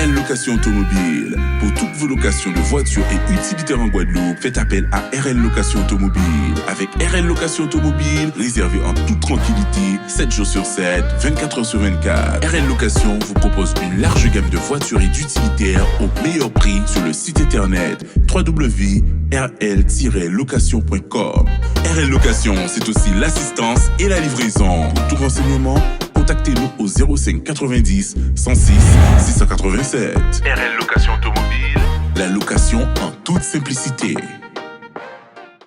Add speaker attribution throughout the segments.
Speaker 1: RL Location Automobile. Pour toutes vos locations de voitures et utilitaires en Guadeloupe, faites appel à RL Location Automobile. Avec RL Location Automobile, réservez en toute tranquillité, 7 jours sur 7, 24 heures sur 24. RL Location vous propose une large gamme de voitures et d'utilitaires au meilleur prix sur le site internet www.rl-location.com. RL Location, c'est aussi l'assistance et la livraison. Pour tout renseignement, contactez-nous au 05 90 106 687. RL Location Automobile, la location en toute simplicité.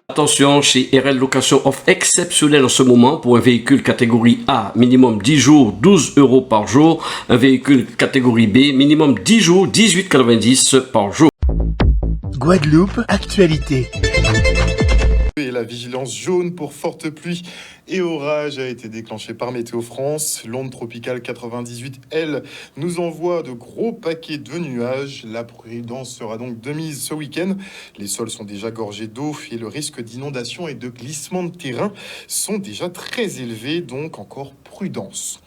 Speaker 2: Attention, chez RL Location offre exceptionnelle en ce moment pour un véhicule catégorie A, minimum 10 jours, 12 € par jour. Un véhicule catégorie B, minimum 10 jours, 18,90 par jour.
Speaker 3: Guadeloupe, actualité.
Speaker 4: Et la vigilance jaune pour fortes pluies et orages a été déclenchée par Météo France. L'onde tropicale 98, elle, nous envoie de gros paquets de nuages. La prudence sera donc de mise ce week-end. Les sols sont déjà gorgés d'eau et le risque d'inondation et de glissement de terrain sont déjà très élevés, donc encore prudence.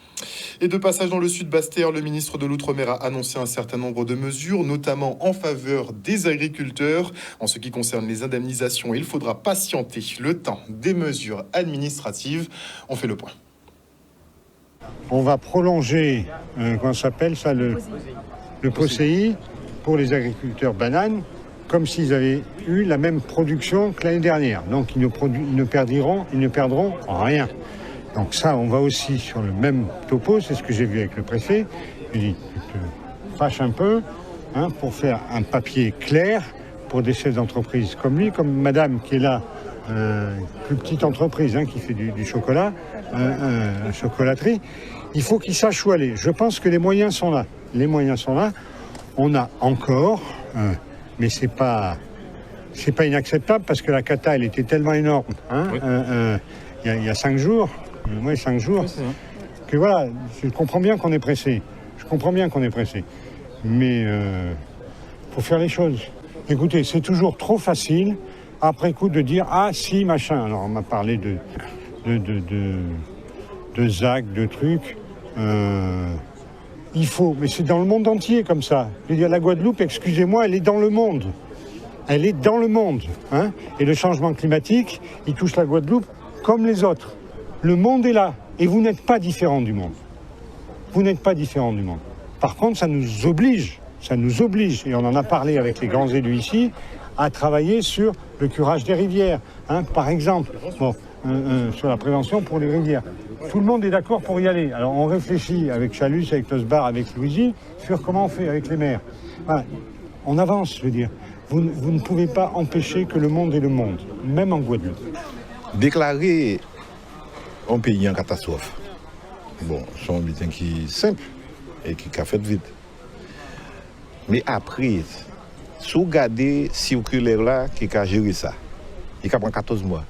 Speaker 4: Et de passage dans le sud Basse-Terre, le ministre de l'Outre-mer a annoncé un certain nombre de mesures, notamment en faveur des agriculteurs. En ce qui concerne les indemnisations, il faudra patienter le temps des mesures administratives. On fait le point.
Speaker 5: On va prolonger, comment ça s'appelle ça, le POSEI pour les agriculteurs bananes, comme s'ils avaient eu la même production que l'année dernière. Donc ils ne perdront rien. Donc ça, on va aussi sur le même topo, c'est ce que j'ai vu avec le préfet. Il dit, tu te fâches un peu pour faire un papier clair pour des chefs d'entreprise comme lui, comme madame qui est là, plus petite entreprise qui fait du chocolat, chocolaterie. Il faut qu'ils sachent où aller. Je pense que les moyens sont là. On a encore, mais c'est pas inacceptable parce que la cata, elle était tellement énorme. Il y a 5 jours. Oui, 5 jours. Oui, que voilà, je comprends bien qu'on est pressé. Mais faut faire les choses. Écoutez, c'est toujours trop facile, après coup, de dire « Ah, si, machin ». Alors, on m'a parlé de ZAC, de trucs. Il faut, mais c'est dans le monde entier comme ça. Je veux dire, la Guadeloupe, excusez-moi, elle est dans le monde. Et le changement climatique, il touche la Guadeloupe comme les autres. Le monde est là, et vous n'êtes pas différent du monde. Par contre, ça nous oblige, et on en a parlé avec les grands élus ici, à travailler sur le curage des rivières, par exemple, sur la prévention pour les rivières. Tout le monde est d'accord pour y aller. Alors on réfléchit avec Chalus, avec Tosbar, avec Louisie, sur comment on fait avec les maires. Voilà. On avance, je veux dire. Vous ne pouvez pas empêcher que le monde est le monde, même en Guadeloupe.
Speaker 6: Déclarer un pays en catastrophe. Bon, c'est un bulletin qui est simple et qui a fait vite. Mais après, si vous regardez circulaire là, qui a géré ça, il a pris 14 mois.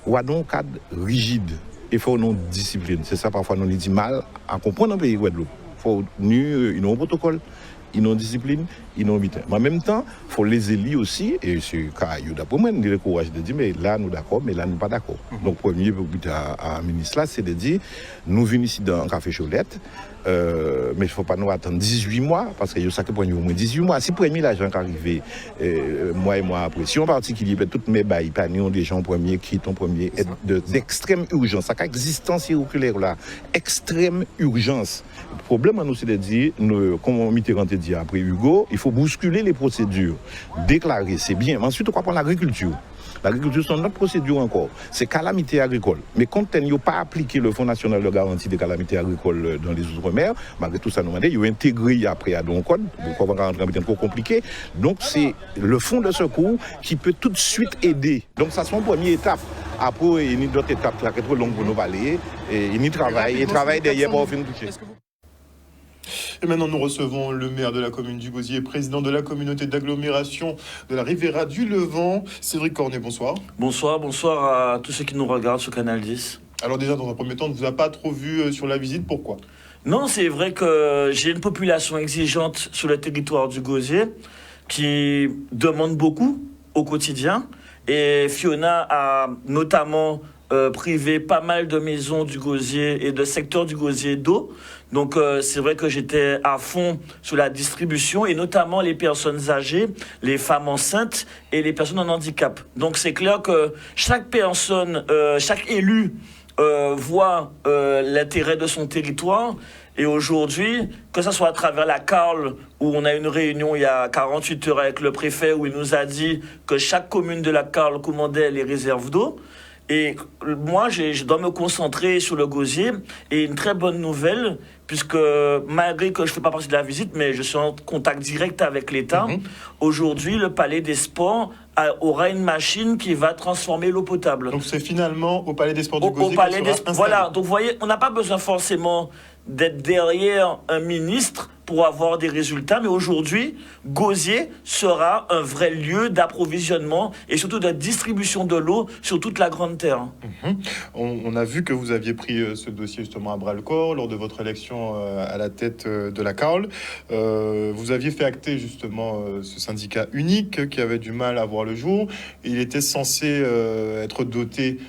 Speaker 6: Ou a donc un cadre rigide. Il faut une discipline. C'est ça, parfois, nous dit mal à comprendre un pays Guadeloupe. Il faut un protocole. Ils ont discipline, ils ont bulletin. Mais en même temps, il faut les élire aussi, et c'est Caillou d'après moi, nous avons le courage de dire, mais là nous d'accord, mais là nous pas d'accord. Donc, premier but à ministre là, c'est de dire, nous venons ici dans un café Cholette, mais il ne faut pas nous attendre 18 mois, parce que ça peut prendre au moins 18 mois. Si premier l'argent qui arrive, mois et mois après, si en particulier, toutes mes bails, panions des gens premiers, qui sont premiers, d'extrême urgence, ça existence circulaire là, extrême urgence. Le problème, nous, c'est de dire, comme Mitterrand te dit après Hugo, il faut bousculer les procédures. Déclarer, c'est bien. Mais ensuite, on va prendre l'agriculture. L'agriculture, c'est notre procédure encore. C'est calamité agricole. Mais quand on n'a pas appliqué le Fonds national de garantie des calamités agricoles dans les Outre-mer, malgré tout ça, nous demandons, il y a intégré après à un code, pourquoi on va rentrer trop compliqué. Donc, c'est le fonds de secours qui peut tout de suite aider. Donc, ça, c'est une première étape. Après, il y a d'autres étapes qui sont trop longues pour nous balayer. Et il y a travail derrière pour finir toucher.
Speaker 4: Et maintenant, nous recevons le maire de la commune du Gosier, président de la communauté d'agglomération de la Riviera du Levant, Cédric Cornet. Bonsoir.
Speaker 7: Bonsoir à tous ceux qui nous regardent sur Canal 10.
Speaker 4: Alors déjà, dans un premier temps, on ne vous a pas trop vu sur la visite. Pourquoi ?
Speaker 7: Non, c'est vrai que j'ai une population exigeante sur le territoire du Gosier qui demande beaucoup au quotidien. Et Fiona a notamment privé pas mal de maisons du gosier et de secteurs du gosier d'eau. Donc c'est vrai que j'étais à fond sur la distribution et notamment les personnes âgées, les femmes enceintes et les personnes en handicap. Donc c'est clair que chaque personne, chaque élu voit l'intérêt de son territoire. Et aujourd'hui, que ce soit à travers la CARL, où on a une réunion il y a 48 heures avec le préfet, où il nous a dit que chaque commune de la CARL commandait les réserves d'eau. Et moi, je dois me concentrer sur le gosier. Et une très bonne nouvelle, puisque malgré que je ne fais pas partie de la visite, mais je suis en contact direct avec l'État, aujourd'hui, le Palais des Sports aura une machine qui va transformer l'eau potable.
Speaker 4: Donc c'est finalement au Palais des Sports du Gosier
Speaker 7: Palais
Speaker 4: qu'elle sera installée.
Speaker 7: Voilà, donc vous voyez, on n'a pas besoin forcément d'être derrière un ministre pour avoir des résultats, mais aujourd'hui, Gosier sera un vrai lieu d'approvisionnement et surtout de distribution de l'eau sur toute la Grande Terre.
Speaker 4: On a vu que vous aviez pris ce dossier justement à bras-le-corps lors de votre élection à la tête de la CARL. Vous aviez fait acter justement ce syndicat unique qui avait du mal à voir le jour. Il était censé être doté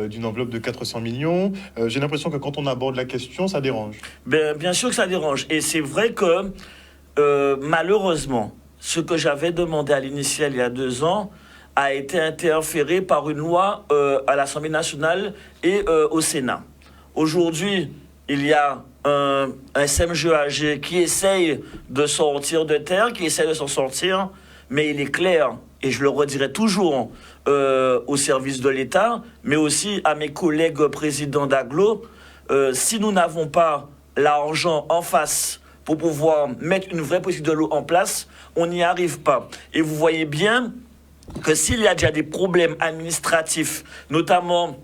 Speaker 4: d'une enveloppe de 400 millions. J'ai l'impression que quand on aborde la question, ça dérange.
Speaker 7: Bien sûr que ça dérange. Et c'est vrai que malheureusement, ce que j'avais demandé à l'initiale il y a 2 ans a été interféré par une loi à l'Assemblée nationale et au Sénat. Aujourd'hui, il y a un SMGAG qui essaye de sortir de terre, qui essaye de s'en sortir, mais il est clair, et je le redirai toujours au service de l'État, mais aussi à mes collègues présidents d'Aglo, si nous n'avons pas l'argent en face pour pouvoir mettre une vraie politique de l'eau en place, on n'y arrive pas. Et vous voyez bien que s'il y a déjà des problèmes administratifs, notamment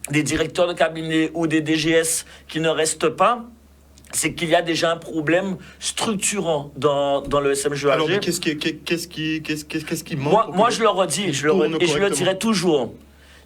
Speaker 7: des directeurs de cabinet ou des DGS qui ne restent pas, c'est qu'il y a déjà un problème structurant dans le SMGAG.
Speaker 4: Alors, mais qu'est-ce qui manque
Speaker 7: Moi, je le redis, et je le dirai toujours.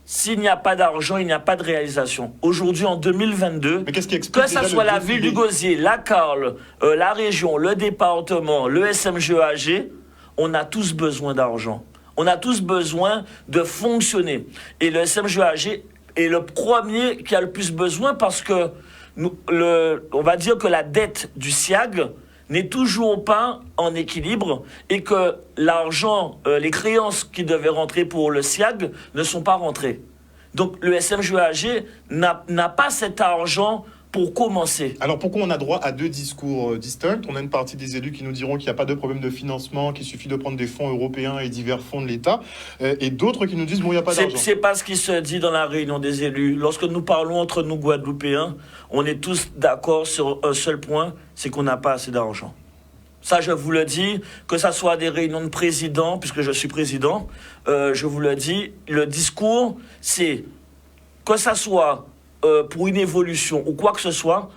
Speaker 7: S'il n'y a pas d'argent, il n'y a pas de réalisation. Aujourd'hui, en 2022,
Speaker 4: que
Speaker 7: ce soit la ville du Gosier, la CARL, la région, le département, le SMGAG, on a tous besoin d'argent. On a tous besoin de fonctionner. Et le SMGAG est le premier qui a le plus besoin parce que on va dire que la dette du SIAG n'est toujours pas en équilibre et que l'argent, les créances qui devaient rentrer pour le SIAG ne sont pas rentrées. Donc le SMGAG n'a pas cet argent pour commencer.
Speaker 4: Alors pourquoi on a droit à 2 discours distincts? On a une partie des élus qui nous diront qu'il n'y a pas de problème de financement, qu'il suffit de prendre des fonds européens et divers fonds de l'État, et d'autres qui nous disent bon, il n'y a pas d'argent.
Speaker 7: C'est pas ce qui se dit dans la réunion des élus. Lorsque nous parlons entre nous Guadeloupéens, on est tous d'accord sur un seul point, c'est qu'on n'a pas assez d'argent. Ça, je vous le dis, que ça soit des réunions de président, puisque je suis président, je vous le dis, le discours, c'est que ça soit pour une évolution ou quoi que ce soit,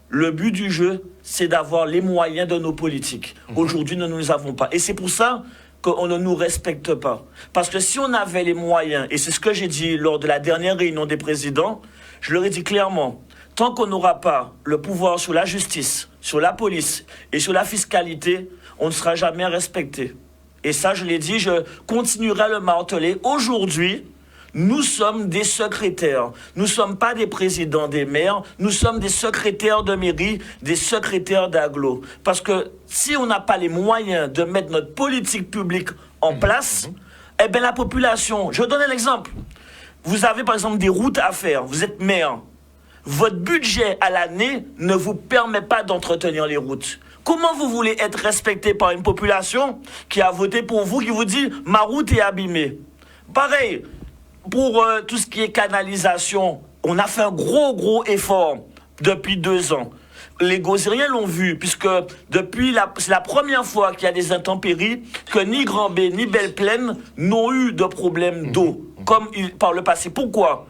Speaker 7: le but du jeu, c'est d'avoir les moyens de nos politiques. Aujourd'hui, nous ne les avons pas. Et c'est pour ça qu'on ne nous respecte pas. Parce que si on avait les moyens, et c'est ce que j'ai dit lors de la dernière réunion des présidents, je leur ai dit clairement, tant qu'on n'aura pas le pouvoir sur la justice, sur la police et sur la fiscalité, on ne sera jamais respecté. Et ça, je l'ai dit, je continuerai à le marteler. Aujourd'hui, nous sommes des secrétaires. Nous ne sommes pas des présidents des maires. Nous sommes des secrétaires de mairie, des secrétaires d'agglo. Parce que si on n'a pas les moyens de mettre notre politique publique en place, eh bien la population... Je donne un exemple. Vous avez par exemple des routes à faire. Vous êtes maire. Votre budget à l'année ne vous permet pas d'entretenir les routes. Comment vous voulez être respecté par une population qui a voté pour vous, qui vous dit « ma route est abîmée ». Pareil, pour tout ce qui est canalisation, on a fait un gros effort depuis 2 ans. Les Gosieriens l'ont vu, puisque c'est la première fois qu'il y a des intempéries que ni Grand B ni Belle Plaine n'ont eu de problème d'eau, comme par le passé. Pourquoi ?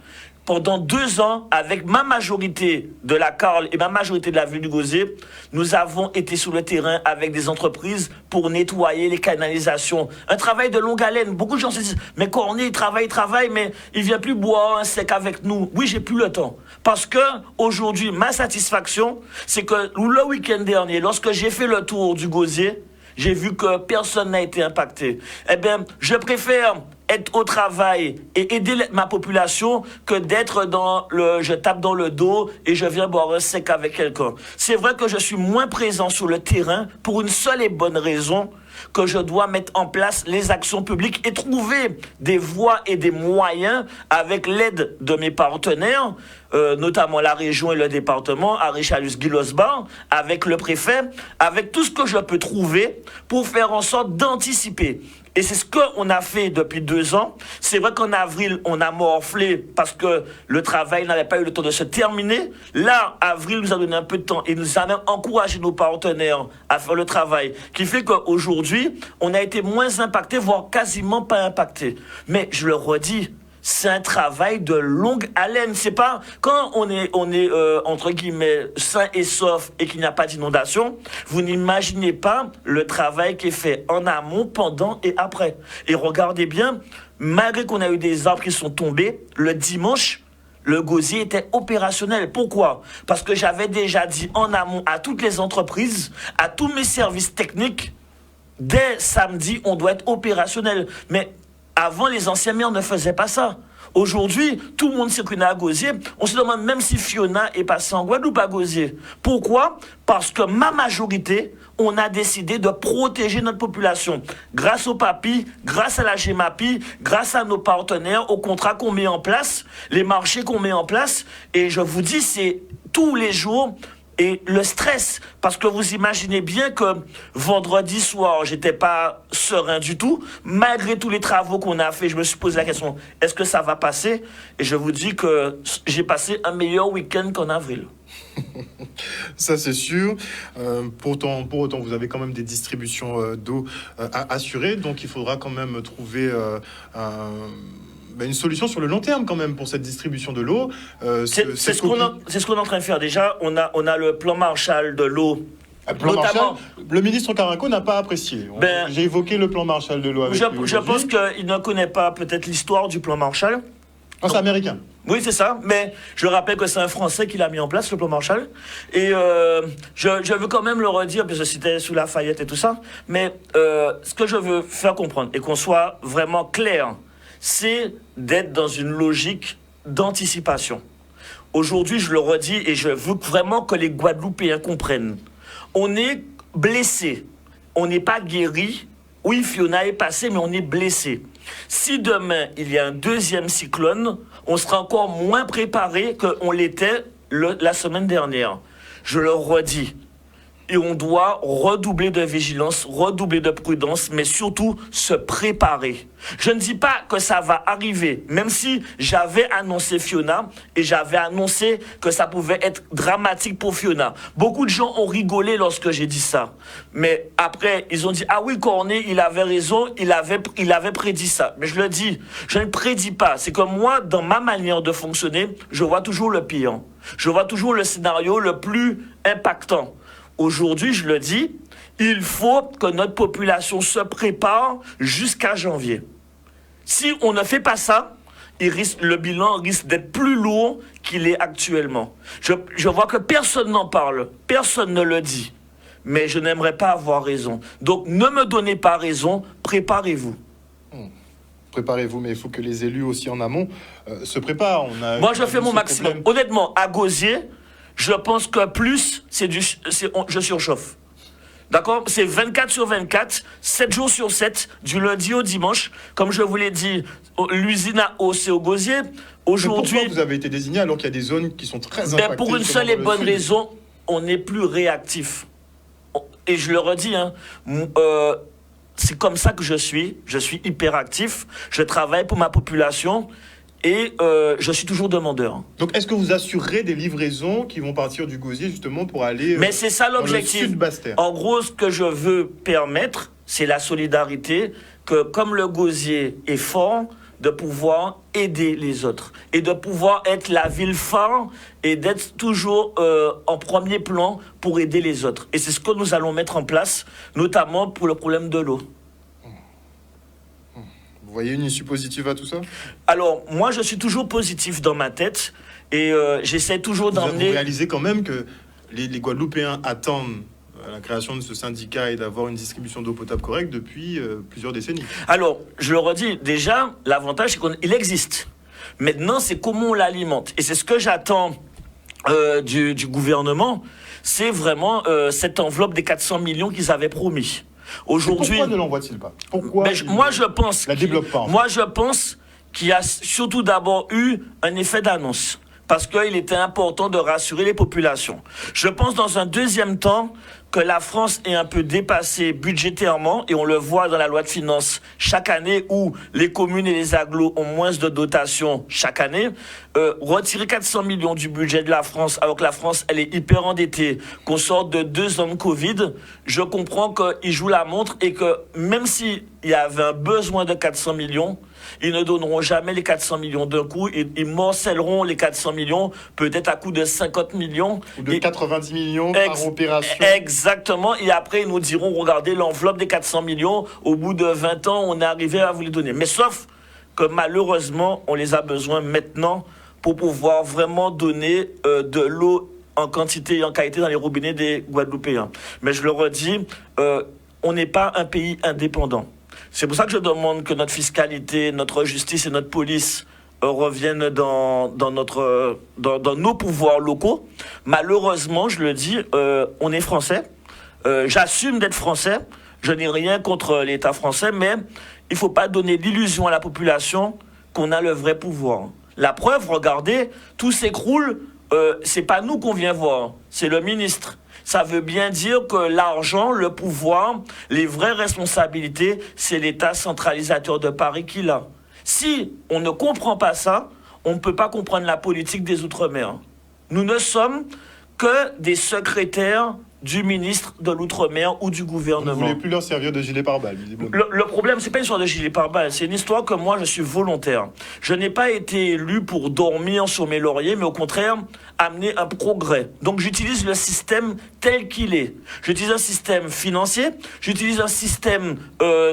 Speaker 7: Pendant 2 ans, avec ma majorité de la CARL et ma majorité de la ville du Gosier, nous avons été sur le terrain avec des entreprises pour nettoyer les canalisations. Un travail de longue haleine. Beaucoup de gens se disent, mais Corneille, il travaille, mais il vient plus boire un sec avec nous. Oui, j'ai plus le temps. Parce que aujourd'hui, ma satisfaction, c'est que le week-end dernier, lorsque j'ai fait le tour du Gosier, j'ai vu que personne n'a été impacté. Eh bien, je préfère être au travail et aider ma population que d'être dans le je tape dans le dos et je viens boire un sec avec quelqu'un. C'est vrai que je suis moins présent sur le terrain pour une seule et bonne raison, que je dois mettre en place les actions publiques et trouver des voies et des moyens avec l'aide de mes partenaires, notamment la région et le département, à Richelieu-Guilosbar, avec le préfet, avec tout ce que je peux trouver pour faire en sorte d'anticiper. Et c'est ce qu'on a fait depuis 2 ans. C'est vrai qu'en avril, on a morflé parce que le travail n'avait pas eu le temps de se terminer. Là, avril nous a donné un peu de temps et nous a même encouragé nos partenaires à faire le travail, qui fait qu'aujourd'hui, on a été moins impacté, voire quasiment pas impacté. Mais je le redis, c'est un travail de longue haleine. C'est pas quand on est entre guillemets sain et sauf et qu'il n'y a pas d'inondation. Vous n'imaginez pas le travail qui est fait en amont, pendant et après. Et regardez bien, malgré qu'on a eu des arbres qui sont tombés, le dimanche, le gosier était opérationnel. Pourquoi? Parce que j'avais déjà dit en amont à toutes les entreprises, à tous mes services techniques, dès samedi, on doit être opérationnel. Mais avant, les anciens maires ne faisaient pas ça. Aujourd'hui, tout le monde sait qu'on est à Gosier. On se demande même si Fiona est passée en Guadeloupe à Gosier. Pourquoi? Parce que ma majorité, on a décidé de protéger notre population. Grâce au PAPI, grâce à la GEMAPI, grâce à nos partenaires, aux contrats qu'on met en place, les marchés qu'on met en place. Et je vous dis, c'est tous les jours. Et le stress, parce que vous imaginez bien que vendredi soir, j'étais pas serein du tout. Malgré tous les travaux qu'on a fait, je me suis posé la question, est-ce que ça va passer? Et je vous dis que j'ai passé un meilleur week-end qu'en avril.
Speaker 4: Ça, c'est sûr. Pour autant, vous avez quand même des distributions d'eau à assurer. Donc, il faudra quand même trouver une solution sur le long terme quand même pour cette distribution de l'eau.
Speaker 7: C'est ce qu'on est en train de faire. Déjà, on a le plan Marshall de l'eau.
Speaker 4: Marshall, le ministre Carinco n'a pas apprécié. J'ai évoqué le plan Marshall de l'eau avec lui.
Speaker 7: Je pense qu'il ne connaît pas peut-être l'histoire du plan Marshall.
Speaker 4: C'est américain.
Speaker 7: Oui, c'est ça. Mais je rappelle que c'est un Français qui l'a mis en place, le plan Marshall. Et je veux quand même le redire, parce que c'était sous Lafayette et tout ça. Mais ce que je veux faire comprendre, et qu'on soit vraiment clair, c'est d'être dans une logique d'anticipation. Aujourd'hui, je le redis et je veux vraiment que les Guadeloupéens comprennent. On est blessé, on n'est pas guéri. Oui, Fiona est passée, mais on est blessé. Si demain, il y a un deuxième cyclone, on sera encore moins préparé qu'on l'était la semaine dernière. Je le redis. Et on doit redoubler de vigilance, redoubler de prudence, mais surtout se préparer. Je ne dis pas que ça va arriver, même si j'avais annoncé Fiona et j'avais annoncé que ça pouvait être dramatique pour Fiona. Beaucoup de gens ont rigolé lorsque j'ai dit ça. Mais après, ils ont dit « Ah oui, Corné, il avait raison, il avait prédit ça. » Mais je le dis, je ne prédis pas. C'est que moi, dans ma manière de fonctionner, je vois toujours le pire. Je vois toujours le scénario le plus impactant. Aujourd'hui, je le dis, il faut que notre population se prépare jusqu'à janvier. Si on ne fait pas ça, le bilan risque d'être plus lourd qu'il est actuellement. Je vois que personne n'en parle, personne ne le dit, mais je n'aimerais pas avoir raison. Donc, ne me donnez pas raison, préparez-vous.
Speaker 4: Préparez-vous, mais il faut que les élus aussi en amont se préparent.
Speaker 7: Moi, je fais mon maximum. Honnêtement, à Gosier, je pense que plus, je surchauffe. D'accord? C'est 24 sur 24, 7 jours sur 7, du lundi au dimanche. Comme je vous l'ai dit, l'usine à eau, c'est au Gosier. Aujourd'hui,
Speaker 4: pourquoi vous avez été désigné alors qu'il y a des zones qui sont très impactées?
Speaker 7: Pour une seule et bonne raison, on n'est plus réactif. Et je le redis, c'est comme ça que je suis. Je suis hyperactif. Je travaille pour ma population. Et je suis toujours demandeur.
Speaker 4: Donc, est-ce que vous assurerez des livraisons qui vont partir du Gosier justement pour aller
Speaker 7: Mais c'est ça l'objectif. En gros, ce que je veux permettre, c'est la solidarité, que comme le Gosier est fort, de pouvoir aider les autres. Et de pouvoir être la ville phare et d'être toujours en premier plan pour aider les autres. Et c'est ce que nous allons mettre en place, notamment pour le problème de l'eau.
Speaker 4: Vous voyez une issue positive à tout ça?
Speaker 7: Alors, moi, je suis toujours positif dans ma tête et j'essaie toujours d'emmener...
Speaker 4: Vous réalisez quand même que les Guadeloupéens attendent la création de ce syndicat et d'avoir une distribution d'eau potable correcte depuis plusieurs décennies.
Speaker 7: Alors, je le redis, déjà, l'avantage, c'est qu'il existe. Maintenant, c'est comment on l'alimente. Et c'est ce que j'attends du gouvernement, c'est vraiment cette enveloppe des 400 millions qu'ils avaient promis. Aujourd'hui,
Speaker 4: pourquoi ne l'envoie-t-il pas? Pourquoi
Speaker 7: moi, je pense
Speaker 4: la développe pas, en fait.
Speaker 7: Moi, je pense qu'il y a surtout d'abord eu un effet d'annonce. Parce qu'il était important de rassurer les populations. Je pense dans un deuxième temps que la France est un peu dépassée budgétairement, et on le voit dans la loi de finances chaque année où les communes et les agglos ont moins de dotations chaque année. Retirer 400 millions du budget de la France, alors que la France, elle est hyper endettée, qu'on sort de 2 ans de Covid, je comprends qu'ils jouent la montre et que même s'il y avait un besoin de 400 millions, ils ne donneront jamais les 400 millions d'un coup. Ils morcelleront les 400 millions, peut-être à coût de 50 millions.
Speaker 4: Ou de 90 millions par opération.
Speaker 7: Exactement. Et après, ils nous diront, regardez, l'enveloppe des 400 millions, au bout de 20 ans, on est arrivé à vous les donner. Mais sauf que malheureusement, on les a besoin maintenant pour pouvoir vraiment donner de l'eau en quantité et en qualité dans les robinets des Guadeloupéens. Mais je le redis, on n'est pas un pays indépendant. C'est pour ça que je demande que notre fiscalité, notre justice et notre police reviennent dans nos pouvoirs locaux. Malheureusement, je le dis, on est français. J'assume d'être français. Je n'ai rien contre l'État français, mais il ne faut pas donner l'illusion à la population qu'on a le vrai pouvoir. La preuve, regardez, tout s'écroule. C'est pas nous qu'on vient voir, c'est le ministre. Ça veut bien dire que l'argent, le pouvoir, les vraies responsabilités, c'est l'État centralisateur de Paris qui l'a. Si on ne comprend pas ça, on ne peut pas comprendre la politique des Outre-mer. Nous ne sommes que des secrétaires du ministre de l'Outre-mer ou du gouvernement.
Speaker 4: Vous ne voulez plus leur servir de gilet pare-balles, visiblement.
Speaker 7: Le problème, c'est pas une histoire de gilet pare-balles, c'est une histoire que moi, je suis volontaire. Je n'ai pas été élu pour dormir sur mes lauriers, mais au contraire, amener un progrès. Donc, j'utilise le système tel qu'il est. J'utilise un système financier, j'utilise un système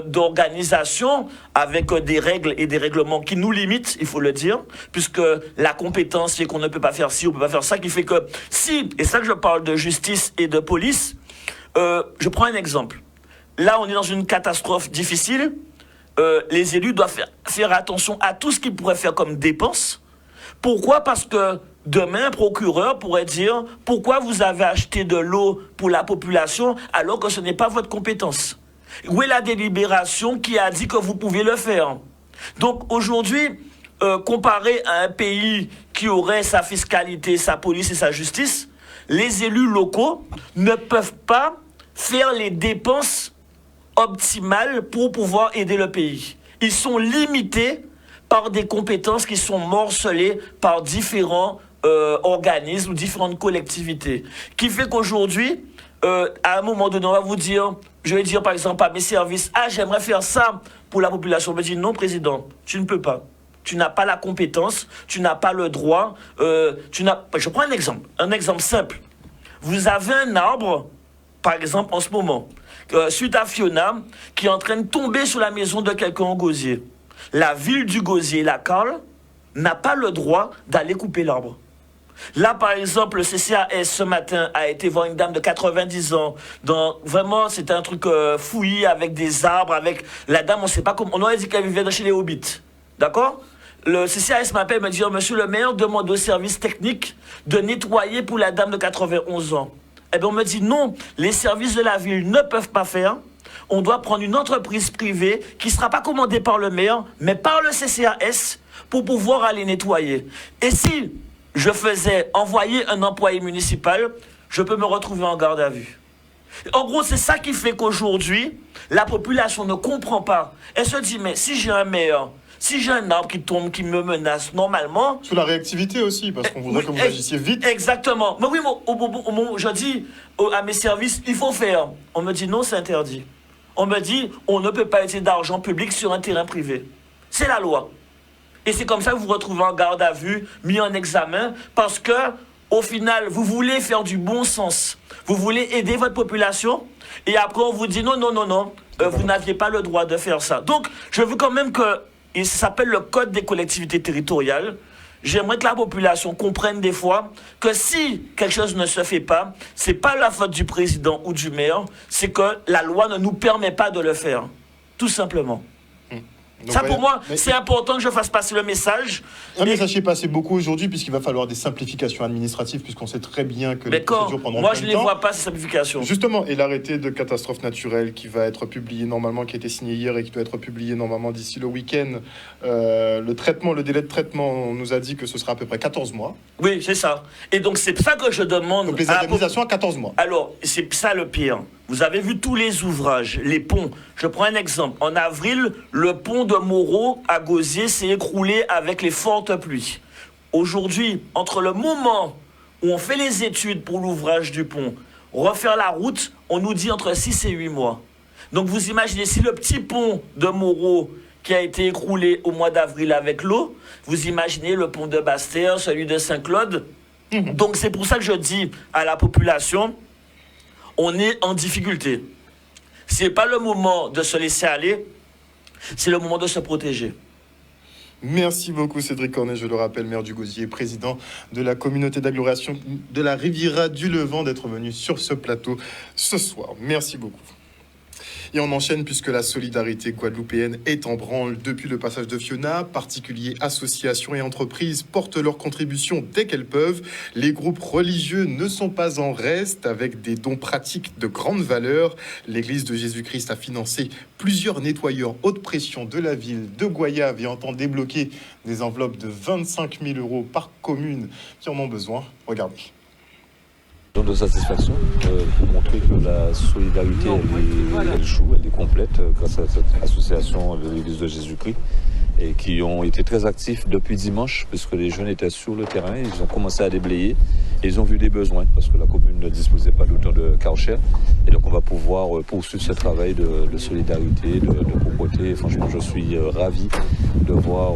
Speaker 7: d'organisation avec des règles et des règlements qui nous limitent, il faut le dire, puisque la compétence fait qu'on ne peut pas faire ci, on ne peut pas faire ça, qui fait que si, et ça que je parle de justice et de police, je prends un exemple. Là, on est dans une catastrophe difficile. Les élus doivent faire attention à tout ce qu'ils pourraient faire comme dépenses. Pourquoi? Parce que demain, un procureur pourrait dire « Pourquoi vous avez acheté de l'eau pour la population alors que ce n'est pas votre compétence ?» Où est la délibération qui a dit que vous pouviez le faire? Donc aujourd'hui, comparé à un pays qui aurait sa fiscalité, sa police et sa justice, les élus locaux ne peuvent pas faire les dépenses optimales pour pouvoir aider le pays. Ils sont limités par des compétences qui sont morcelées par différents organismes ou différentes collectivités. Qui fait qu'aujourd'hui, à un moment donné, on va vous dire, je vais dire par exemple à mes services, « Ah, j'aimerais faire ça pour la population. » On me dit « Non, président, tu ne peux pas. Tu n'as pas la compétence, tu n'as pas le droit. Je prends un exemple simple. Vous avez un arbre, par exemple en ce moment, suite à Fiona, qui est en train de tomber sur la maison de quelqu'un au gosier. La ville du gosier, la Carle, n'a pas le droit d'aller couper l'arbre. Là, par exemple, le CCAS, ce matin, a été voir une dame de 90 ans. Vraiment, c'était un truc fouillis avec des arbres, avec... La dame, on ne sait pas comment... On aurait dit qu'elle vivait chez les Hobbits. D'accord? Le CCAS m'appelle, me dit « Monsieur le maire, demande au service technique de nettoyer pour la dame de 91 ans. » Eh bien, on me dit « Non, les services de la ville ne peuvent pas faire. On doit prendre une entreprise privée qui ne sera pas commandée par le maire, mais par le CCAS pour pouvoir aller nettoyer. » Et si je faisais envoyer un employé municipal, je peux me retrouver en garde à vue. En gros, c'est ça qui fait qu'aujourd'hui, la population ne comprend pas. Elle se dit « Mais si j'ai un maire... » Si j'ai un arbre qui tombe, qui me menace, normalement...
Speaker 4: Sous la réactivité aussi, parce qu'on voudrait que vous agissiez vite.
Speaker 7: Exactement. Mais oui, au moment où je dis à mes services, il faut faire. On me dit non, c'est interdit. On me dit, on ne peut pas utiliser d'argent public sur un terrain privé. C'est la loi. Et c'est comme ça que vous vous retrouvez en garde à vue, mis en examen, parce que, au final, vous voulez faire du bon sens. Vous voulez aider votre population, et après on vous dit non, vous n'aviez pas le droit de faire ça. Donc, je veux quand même que... Et ça s'appelle le Code des collectivités territoriales. j'aimerais que la population comprenne des fois que si quelque chose ne se fait pas, c'est pas la faute du président ou du maire, c'est que la loi ne nous permet pas de le faire. Tout simplement.
Speaker 4: Donc,
Speaker 7: ça, pour moi,
Speaker 4: mais...
Speaker 7: c'est important que je fasse passer le message.
Speaker 4: Un message qui est passé beaucoup aujourd'hui, puisqu'il va falloir des simplifications administratives, puisqu'on sait très bien que les procédures prendront
Speaker 7: moi,
Speaker 4: plein
Speaker 7: je
Speaker 4: de
Speaker 7: ne les
Speaker 4: temps.
Speaker 7: vois pas, ces simplifications.
Speaker 4: Justement, et l'arrêté de catastrophe naturelle qui va être publié normalement, qui a été signé hier et qui doit être publié normalement d'ici le week-end, le délai de traitement, on nous a dit que ce sera à peu près 14 mois.
Speaker 7: Oui, c'est ça. Et donc, c'est ça que je demande.
Speaker 4: Donc les indemnisations à 14 mois.
Speaker 7: Alors, c'est ça le pire. Vous avez vu tous les ouvrages, les ponts. Je prends un exemple. En avril, le pont de Moreau à Gosier s'est écroulé avec les fortes pluies. Aujourd'hui, entre le moment où on fait les études pour l'ouvrage du pont, refaire la route, on nous dit entre 6 et 8 mois. Donc vous imaginez, si le petit pont de Moreau qui a été écroulé au mois d'avril avec l'eau, vous imaginez le pont de Basse-Terre, celui de Saint-Claude. Donc c'est pour ça que je dis à la population, on est en difficulté. Ce n'est pas le moment de se laisser aller, c'est le moment de se protéger.
Speaker 4: Merci beaucoup Cédric Cornet, je le rappelle, maire du Gosier, président de la communauté d'agglomération de la Riviera du Levant, d'être venu sur ce plateau ce soir. Merci beaucoup. Et on enchaîne puisque la solidarité guadeloupéenne est en branle depuis le passage de Fiona. Particuliers, associations et entreprises portent leurs contributions dès qu'elles peuvent. Les groupes religieux ne sont pas en reste avec des dons pratiques de grande valeur. L'Église de Jésus-Christ a financé plusieurs nettoyeurs haute pression de la ville de Goyave et entend débloquer des enveloppes de 25 000 € par commune qui en ont besoin. Regardez.
Speaker 8: De satisfaction pour montrer que la solidarité elle joue, elle est complète grâce à cette association de l'Église de Jésus-Christ et qui ont été très actifs depuis dimanche puisque les jeunes étaient sur le terrain, ils ont commencé à déblayer et ils ont vu des besoins parce que la commune ne disposait pas d'autant de Karcher et donc on va pouvoir poursuivre ce travail de solidarité, de propreté. Et franchement je suis ravi de voir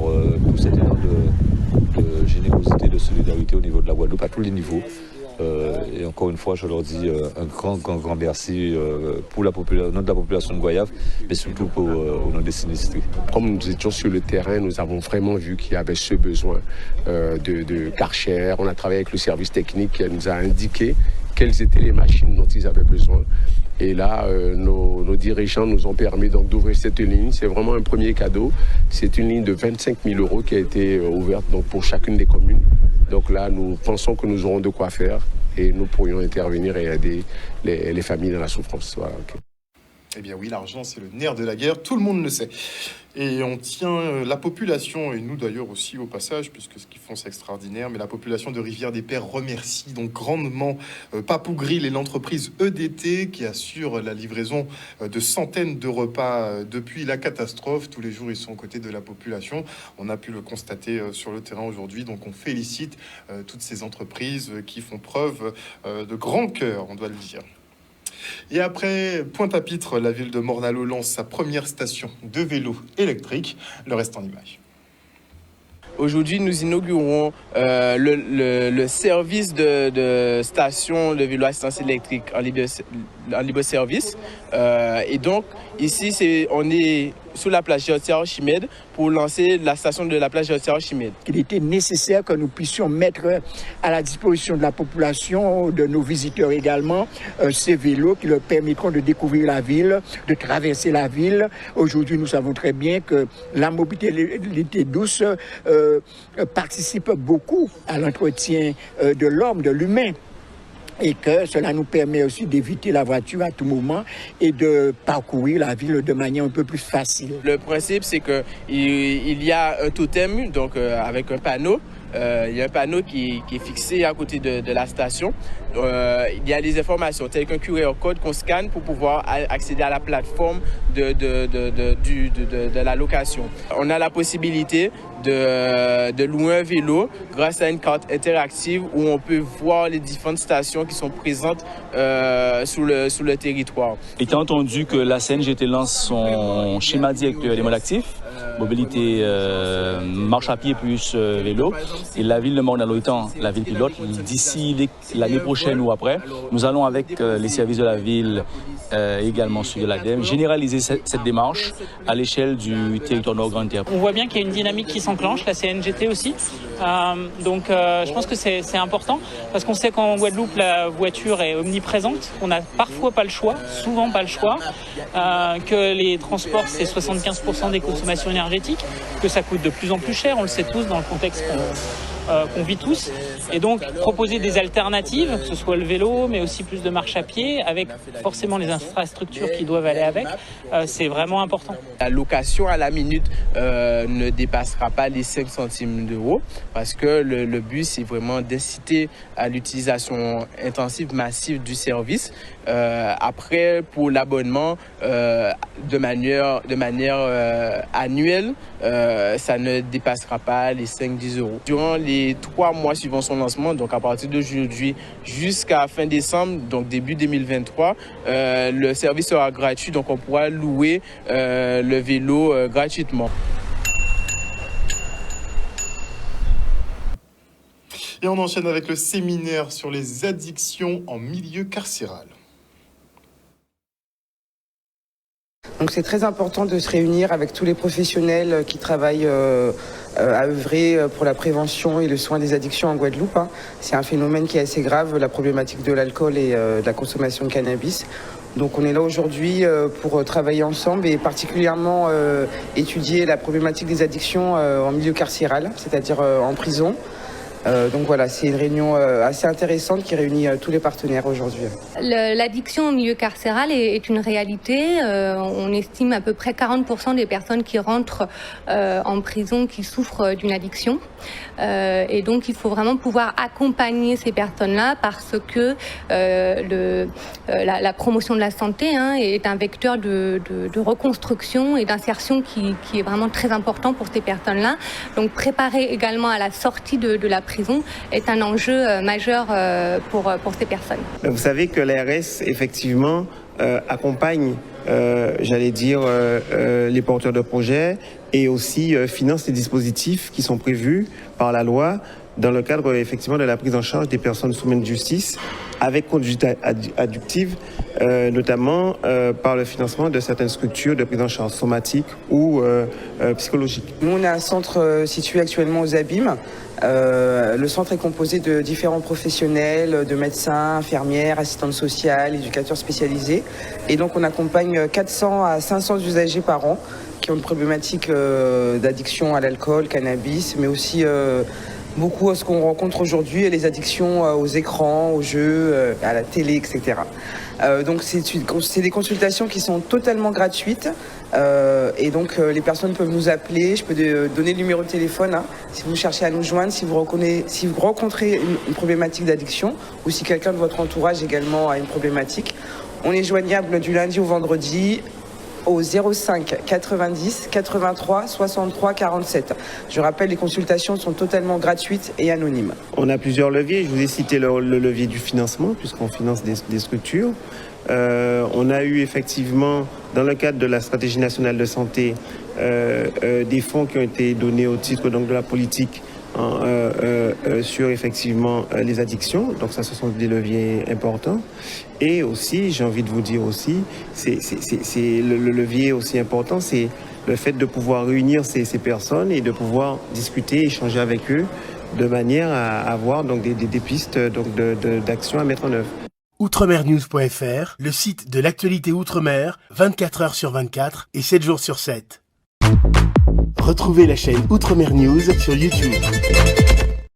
Speaker 8: tout cet élan de générosité, de solidarité au niveau de la Guadeloupe à tous les niveaux. Et encore une fois, je leur dis un grand merci pour la population de Goyave, mais surtout au nom des sinistrés.
Speaker 9: Comme nous étions sur le terrain, nous avons vraiment vu qu'il y avait ce besoin de Karcher. On a travaillé avec le service technique qui nous a indiqué quelles étaient les machines dont ils avaient besoin. Et là, nos dirigeants nous ont permis donc d'ouvrir cette ligne. C'est vraiment un premier cadeau. C'est une ligne de 25 000 € qui a été ouverte donc, pour chacune des communes. Donc là, nous pensons que nous aurons de quoi faire et nous pourrions intervenir et aider les familles dans la souffrance. Voilà, okay.
Speaker 4: Eh bien oui, l'argent, c'est le nerf de la guerre, tout le monde le sait. Et on tient la population, et nous d'ailleurs aussi au passage, puisque ce qu'ils font c'est extraordinaire, mais la population de Rivière-des-Pères remercie donc grandement Papou Grill et l'entreprise EDT qui assure la livraison de centaines de repas depuis la catastrophe. Tous les jours, ils sont aux côtés de la population. On a pu le constater sur le terrain aujourd'hui, donc on félicite toutes ces entreprises qui font preuve de grand cœur, on doit le dire. Et après Pointe-à-Pitre, la ville de Morne-à-l'Eau lance sa première station de vélo électrique. Le reste en images.
Speaker 10: Aujourd'hui, nous inaugurons le service de station de vélo assistance électrique en libre service. Et donc, ici, on est sous la plage Archimède pour lancer la station de la plage Archimède.
Speaker 11: Il était nécessaire que nous puissions mettre à la disposition de la population, de nos visiteurs également, ces vélos qui leur permettront de découvrir la ville, de traverser la ville. Aujourd'hui, nous savons très bien que la mobilité douce participe beaucoup à l'entretien de l'homme, de l'humain. Et que cela nous permet aussi d'éviter la voiture à tout moment et de parcourir la ville de manière un peu plus facile.
Speaker 10: Le principe, c'est qu'il y a un totem, donc avec un panneau. Il y a un panneau qui est fixé à côté de la station. Il y a des informations telles qu'un QR code qu'on scanne pour pouvoir accéder à la plateforme de la location. On a la possibilité de louer un vélo grâce à une carte interactive où on peut voir les différentes stations qui sont présentes sur le territoire.
Speaker 12: Étant entendu que la CNGT lance son schéma directeur des modes actifs, mobilité marche à pied plus vélo. Et la ville de Morne-à-L'Eau étant la ville pilote, d'ici l'année prochaine ou après, nous allons avec les services de la ville, également ceux de l'ADEME, généraliser cette démarche à l'échelle du territoire Nord-Grande-Terre.
Speaker 13: On voit bien qu'il y a une dynamique qui s'enclenche, la CNGT aussi. Donc je pense que c'est important parce qu'on sait qu'en Guadeloupe, la voiture est omniprésente. On n'a parfois pas le choix, souvent pas le choix, que les transports, c'est 75% des consommations énergétiques, que ça coûte de plus en plus cher, on le sait tous dans le contexte qu'on vit tous. Et donc proposer des alternatives, que ce soit le vélo, mais aussi plus de marche à pied, avec forcément les infrastructures qui doivent aller avec, c'est vraiment important.
Speaker 10: La location à la minute ne dépassera pas les 5 centimes d'euros parce que le but, c'est vraiment d'inciter à l'utilisation intensive, massive du service. Après, pour l'abonnement, de manière annuelle, ça ne dépassera pas les 5-10 euros. Durant les 3 mois suivant son lancement, donc à partir d'aujourd'hui jusqu'à fin décembre, donc début 2023, le service sera gratuit, donc on pourra louer le vélo gratuitement.
Speaker 4: Et on enchaîne avec le séminaire sur les addictions en milieu carcéral.
Speaker 14: Donc c'est très important de se réunir avec tous les professionnels qui travaillent à œuvrer pour la prévention et le soin des addictions en Guadeloupe. C'est un phénomène qui est assez grave, la problématique de l'alcool et de la consommation de cannabis. Donc on est là aujourd'hui pour travailler ensemble et particulièrement étudier la problématique des addictions en milieu carcéral, c'est-à-dire en prison. Donc voilà, c'est une réunion assez intéressante qui réunit tous les partenaires aujourd'hui.
Speaker 15: L'addiction au milieu carcéral est une réalité. On estime à peu près 40% des personnes qui rentrent en prison qui souffrent d'une addiction. Et donc il faut vraiment pouvoir accompagner ces personnes-là parce que la promotion de la santé est un vecteur de reconstruction et d'insertion qui est vraiment très important pour ces personnes-là. Donc préparer également à la sortie de la prison est un enjeu majeur pour ces personnes.
Speaker 16: Vous savez que l'ARS, effectivement, accompagne, les porteurs de projets et aussi finance les dispositifs qui sont prévus par la loi dans le cadre, effectivement, de la prise en charge des personnes sous main de justice avec conduite addictive, notamment par le financement de certaines structures de prise en charge somatique ou psychologique.
Speaker 14: Nous, on a un centre situé actuellement aux Abîmes. Le centre est composé de différents professionnels, de médecins, infirmières, assistantes sociales, éducateurs spécialisés. Et donc on accompagne 400 à 500 usagers par an qui ont une problématique d'addiction à l'alcool, cannabis, mais aussi beaucoup ce qu'on rencontre aujourd'hui, les addictions aux écrans, aux jeux, à la télé, etc. Donc c'est des consultations qui sont totalement gratuites et donc les personnes peuvent nous appeler. Je peux donner le numéro de téléphone si vous cherchez à nous joindre, si vous rencontrez une problématique d'addiction ou si quelqu'un de votre entourage également a une problématique. On est joignable du lundi au vendredi au 05 90 83 63 47. Je rappelle, les consultations sont totalement gratuites et anonymes.
Speaker 16: On a plusieurs leviers. Je vous ai cité le levier du financement, puisqu'on finance des structures. On a eu effectivement, dans le cadre de la stratégie nationale de santé, des fonds qui ont été donnés au titre donc, de la politique sur effectivement les addictions. Donc ça, ce sont des leviers importants. Et aussi, j'ai envie de vous dire aussi, c'est le levier aussi important, c'est le fait de pouvoir réunir ces personnes et de pouvoir discuter, échanger avec eux de manière à avoir donc des pistes donc d'action à mettre en œuvre.
Speaker 3: Outremernews.fr, le site de l'actualité Outre-mer, 24 heures sur 24 et 7 jours sur 7. Retrouvez la chaîne Outremer News sur YouTube.